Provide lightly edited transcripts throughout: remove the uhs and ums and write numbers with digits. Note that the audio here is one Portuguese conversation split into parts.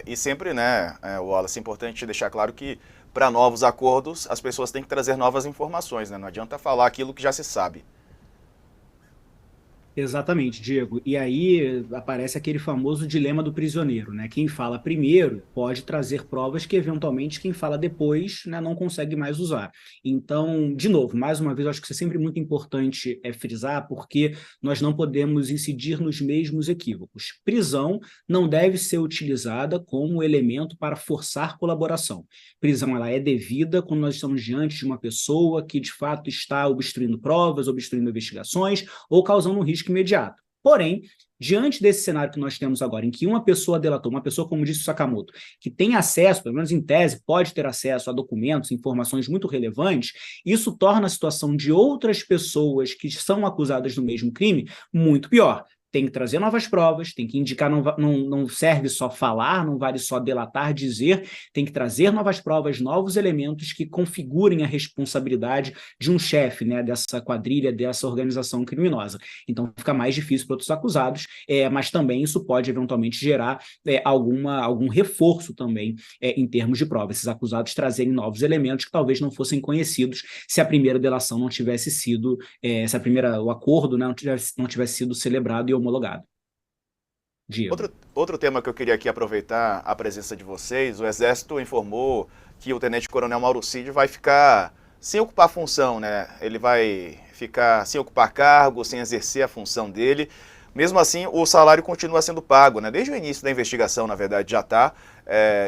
E sempre, né, Wallace, é importante deixar claro que para novos acordos as pessoas têm que trazer novas informações, né? Não adianta falar aquilo que já se sabe. Exatamente, Diego. E aí aparece aquele famoso dilema do prisioneiro, né? Quem fala primeiro pode trazer provas que, eventualmente, quem fala depois, né, não consegue mais usar. Então, de novo, mais uma vez, eu acho que isso é sempre muito importante frisar, porque nós não podemos incidir nos mesmos equívocos. Prisão não deve ser utilizada como elemento para forçar colaboração. Prisão ela é devida quando nós estamos diante de uma pessoa que, de fato, está obstruindo provas, obstruindo investigações ou causando um risco imediato. Porém, diante desse cenário que nós temos agora, em que uma pessoa delatou, uma pessoa, como disse o Sakamoto, que tem acesso, pelo menos em tese, pode ter acesso a documentos, informações muito relevantes, isso torna a situação de outras pessoas que são acusadas do mesmo crime muito pior. Tem que trazer novas provas, tem que indicar, não serve só falar, não vale só delatar, dizer, tem que trazer novas provas, novos elementos que configurem a responsabilidade de um chefe, né, dessa quadrilha, dessa organização criminosa. Então fica mais difícil para outros acusados, mas também isso pode eventualmente gerar algum reforço também em termos de prova, esses acusados trazerem novos elementos que talvez não fossem conhecidos se a primeira delação não tivesse sido, se o acordo, né, não tivesse sido celebrado e homologado. Diego. Outro tema que eu queria aqui aproveitar a presença de vocês, o Exército informou que o Tenente-Coronel Mauro Cid vai ficar sem ocupar a função, né? Ele vai ficar sem ocupar cargo, sem exercer a função dele. Mesmo assim, o salário continua sendo pago, né? Desde o início da investigação, na verdade, já está.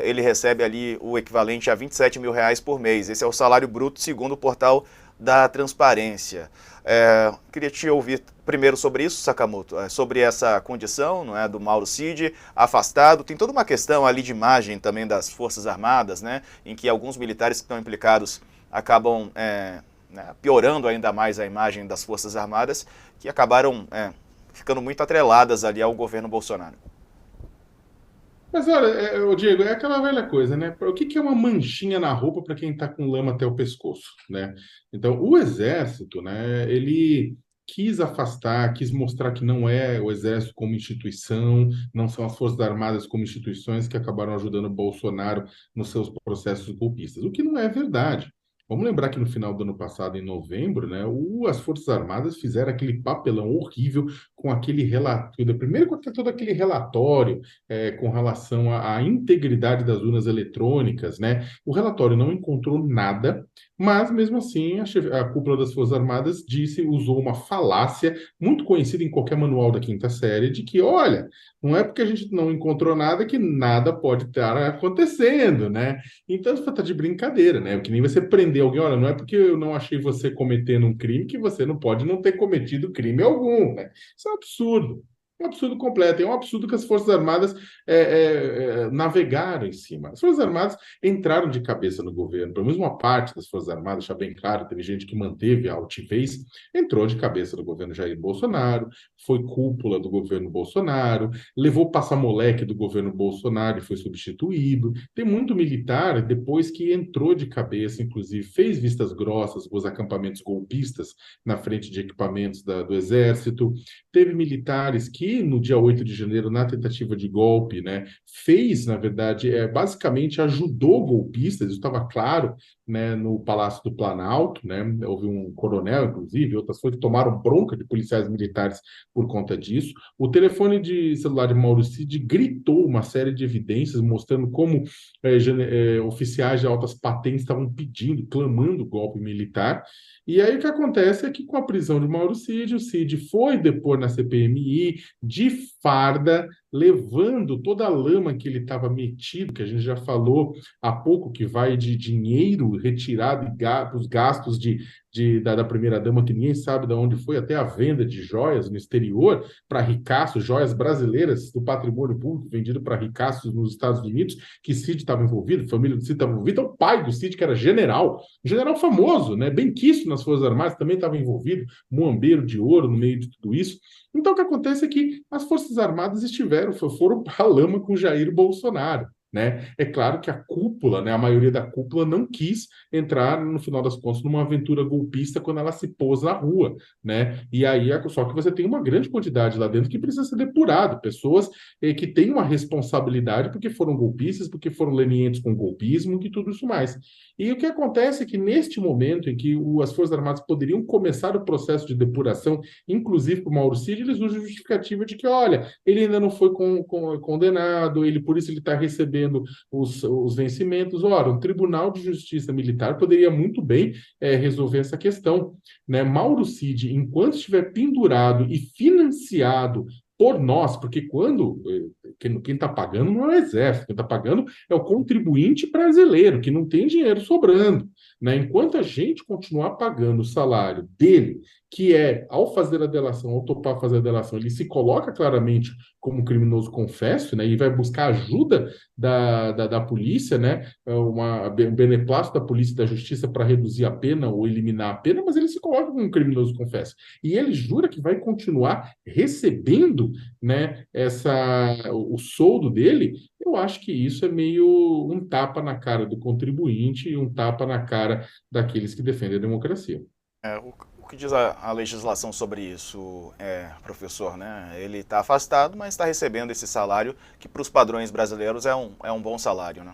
Ele recebe ali o equivalente a R$ 27.000 por mês. Esse é o salário bruto, segundo o portal da Transparência. Queria te ouvir primeiro sobre isso, Sakamoto, sobre essa condição, não é, do Mauro Cid afastado. Tem toda uma questão ali de imagem também das Forças Armadas, né, em que alguns militares que estão implicados acabam né, piorando ainda mais a imagem das Forças Armadas, que acabaram ficando muito atreladas ali ao governo Bolsonaro. Mas olha, ô Diego, é aquela velha coisa, né? O que que é uma manchinha na roupa para quem está com lama até o pescoço, né? Então, o Exército, né? Ele quis afastar, quis mostrar que não é o Exército como instituição, não são as Forças Armadas como instituições que acabaram ajudando o Bolsonaro nos seus processos golpistas, o que não é verdade. Vamos lembrar que no final do ano passado, em novembro, né, as Forças Armadas fizeram aquele papelão horrível com aquele relatório, primeiro com todo aquele relatório com relação à integridade das urnas eletrônicas, né? O relatório não encontrou nada, mas mesmo assim a cúpula das Forças Armadas usou uma falácia muito conhecida em qualquer manual da quinta série, de que, olha, não é porque a gente não encontrou nada que nada pode estar acontecendo, né? Então, isso tá de brincadeira, né? O que nem você prender alguém, olha, não é porque eu não achei você cometendo um crime que você não pode não ter cometido crime algum, né? Isso é um absurdo. É um absurdo completo. É um absurdo que as Forças Armadas navegaram em cima. As Forças Armadas entraram de cabeça no governo. Pelo menos uma parte das Forças Armadas, deixar bem claro, teve gente que manteve a altivez, entrou de cabeça no governo Jair Bolsonaro, foi cúpula do governo Bolsonaro, levou passamoleque do governo Bolsonaro e foi substituído. Tem muito militar, depois que entrou de cabeça, inclusive, fez vistas grossas com os acampamentos golpistas na frente de equipamentos do Exército. Teve militares que, no dia 8 de janeiro, na tentativa de golpe, né, fez, na verdade, basicamente ajudou golpistas, isso estava claro, né, no Palácio do Planalto, né, houve um coronel, inclusive, outras foi que tomaram bronca de policiais militares por conta disso. O telefone de celular de Mauro Cid gritou uma série de evidências mostrando como oficiais de altas patentes estavam pedindo, clamando golpe militar. E aí o que acontece é que com a prisão de Mauro Cid, o Cid foi depor na CPMI de farda, levando toda a lama que ele estava metido, que a gente já falou há pouco, que vai de dinheiro retirado para os gastos da primeira-dama, que ninguém sabe de onde foi, até a venda de joias no exterior, para ricaços, joias brasileiras do patrimônio público vendido para ricaços nos Estados Unidos, que Cid estava envolvido, a família do Cid estava envolvida, o pai do Cid, que era general, um general famoso, né, bem quisto nas Forças Armadas, também estava envolvido, muambeiro de ouro no meio de tudo isso. Então, o que acontece é que as Forças Armadas foram para a lama com Jair Bolsonaro. né? É claro que a cúpula, né, a maioria da cúpula não quis entrar, no final das contas, numa aventura golpista quando ela se pôs na rua, né? E aí, só que você tem uma grande quantidade lá dentro que precisa ser depurado, pessoas que têm uma responsabilidade porque foram golpistas, porque foram lenientes com o golpismo e tudo isso mais. E o que acontece é que neste momento em que as Forças Armadas poderiam começar o processo de depuração, inclusive para o Mauro Cid, eles usam a justificativa de que, olha, ele ainda não foi condenado, por isso ele está recebendo os vencimentos. Ora, um Tribunal de Justiça Militar poderia muito bem resolver essa questão, né? Mauro Cid, enquanto estiver pendurado e financiado por nós, porque quem está pagando não é o exército, quem está pagando é o contribuinte brasileiro, que não tem dinheiro sobrando, né? Enquanto a gente continuar pagando o salário dele, que ao fazer a delação, ao topar fazer a delação, ele se coloca claramente como criminoso confesso, né? E vai buscar ajuda da polícia, né? Um beneplácito da polícia e da justiça para reduzir a pena ou eliminar a pena, mas ele se coloca como um criminoso confesso. E ele jura que vai continuar recebendo, né, o soldo dele. Eu acho que isso é meio um tapa na cara do contribuinte e um tapa na cara daqueles que defendem a democracia. O que diz a legislação sobre isso, professor, né? Ele está afastado, mas está recebendo esse salário que para os padrões brasileiros é um bom salário, né?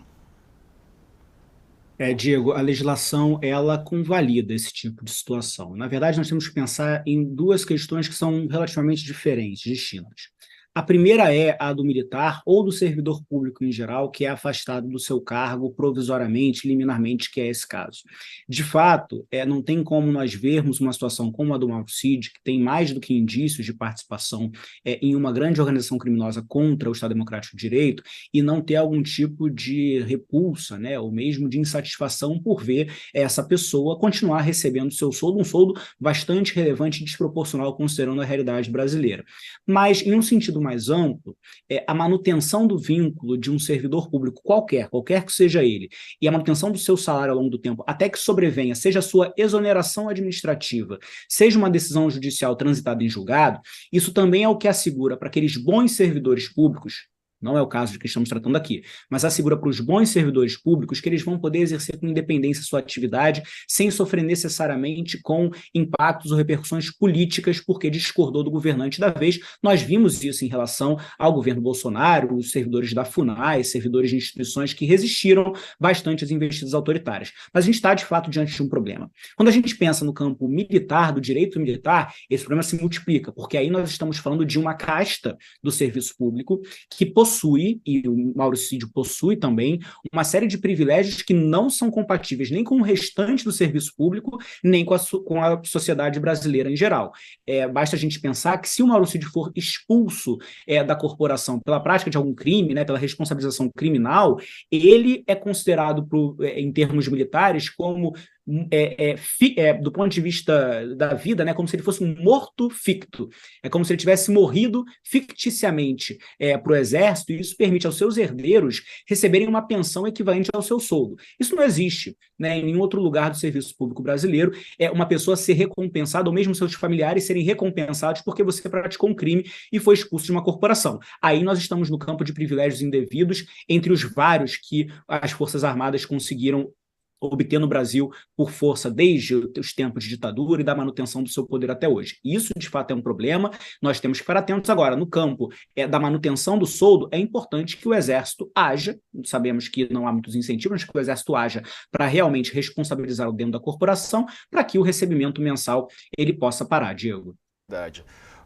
Diego, a legislação, ela convalida esse tipo de situação. Na verdade, nós temos que pensar em duas questões que são relativamente diferentes, distintas. A primeira é a do militar ou do servidor público em geral, que é afastado do seu cargo provisoriamente, liminarmente, que é esse caso. De fato, não tem como nós vermos uma situação como a do Mauro Cid, que tem mais do que indícios de participação em uma grande organização criminosa contra o Estado Democrático de Direito, e não ter algum tipo de repulsa, né, ou mesmo de insatisfação por ver essa pessoa continuar recebendo seu soldo, um soldo bastante relevante e desproporcional considerando a realidade brasileira. Mas, em um sentido mais amplo, a manutenção do vínculo de um servidor público qualquer que seja ele, e a manutenção do seu salário ao longo do tempo, até que sobrevenha, seja a sua exoneração administrativa, seja uma decisão judicial transitada em julgado, isso também é o que assegura para aqueles bons servidores públicos, não é o caso de que estamos tratando aqui, mas assegura para os bons servidores públicos que eles vão poder exercer com independência sua atividade sem sofrer necessariamente com impactos ou repercussões políticas porque discordou do governante da vez. Nós vimos isso em relação ao governo Bolsonaro, os servidores da FUNAI, servidores de instituições que resistiram bastante às investidas autoritárias. Mas a gente está, de fato, diante de um problema. Quando a gente pensa no campo militar, do direito militar, esse problema se multiplica, porque aí nós estamos falando de uma casta do serviço público que possui, e o Mauro Cid possui também, uma série de privilégios que não são compatíveis nem com o restante do serviço público, nem com a sociedade brasileira em geral. Basta a gente pensar que se o Mauro Cid for expulso da corporação pela prática de algum crime, né, pela responsabilização criminal, ele é considerado, em termos militares, como do ponto de vista da vida, né, como se ele fosse um morto ficto. É como se ele tivesse morrido ficticiamente para o exército, e isso permite aos seus herdeiros receberem uma pensão equivalente ao seu soldo. Isso não existe, né, em nenhum outro lugar do serviço público brasileiro, uma pessoa ser recompensada, ou mesmo seus familiares serem recompensados porque você praticou um crime e foi expulso de uma corporação. Aí nós estamos no campo de privilégios indevidos, entre os vários que as Forças Armadas conseguiram obter no Brasil por força desde os tempos de ditadura e da manutenção do seu poder até hoje. Isso, de fato, é um problema, nós temos que ficar atentos agora. No campo da manutenção do soldo, é importante que o Exército haja, sabemos que não há muitos incentivos, mas que o Exército haja para realmente responsabilizar o dentro da corporação, para que o recebimento mensal ele possa parar, Diego. Verdade.